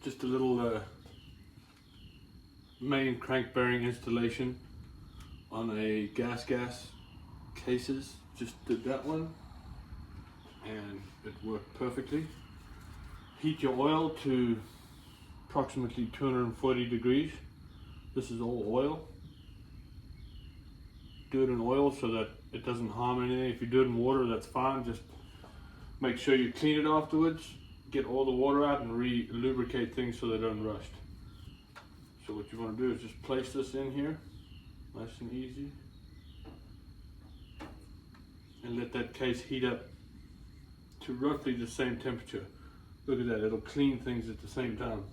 just a little main crank bearing installation on a gas cases. Just did that one and it worked perfectly. Heat your oil to approximately 240 degrees. This is all oil. Do it in oil so that it doesn't harm anything. If you do it in water, that's fine. Just make sure you clean it afterwards, get all the water out and re-lubricate things so they don't rust. So what you want to do is just place this in here, nice and easy, and let that case heat up to roughly the same temperature. Look at that, it'll clean things at the same time.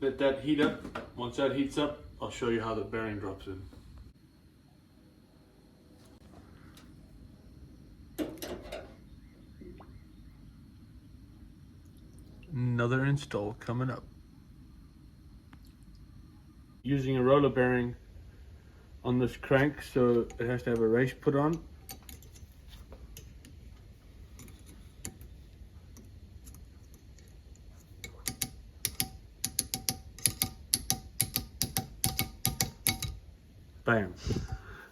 Let that heat up. Once that heats up, I'll show you how the bearing drops in. Another install coming up. Using a roller bearing on this crank, so it has to have a race put on. Bam.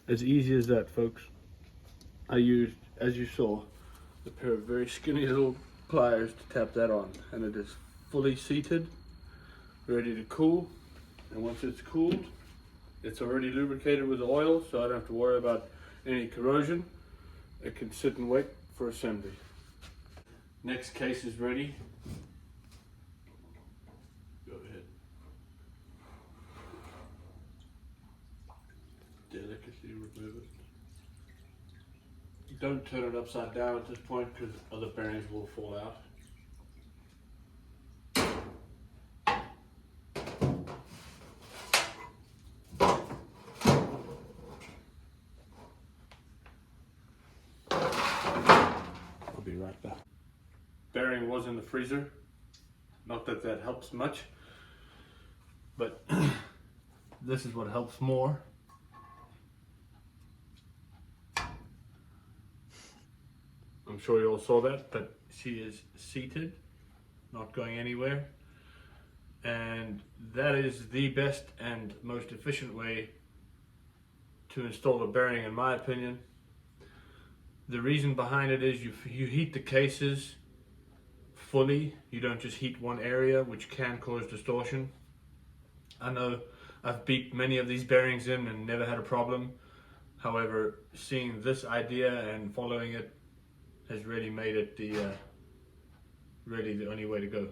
As easy as that, folks. I used, as you saw, a pair of very skinny little pliers to tap that on, and it is fully seated, ready to cool. And once it's cooled, it's already lubricated with oil, so I don't have to worry about any corrosion. It can sit and wait for assembly. Next case is ready. Go ahead. Delicately remove it. Don't turn it upside down at this point because other bearings will fall out. I'll be right back. Bearing was in the freezer. Not that that helps much, but this is what helps more. I'm sure you all saw that, but she is seated, not going anywhere. And that is the best and most efficient way to install a bearing, in my opinion. The reason behind it is you heat the cases fully. You don't just heat one area, which can cause distortion. I know I've beat many of these bearings in and never had a problem. However, seeing this idea and following it has really made it really the only way to go.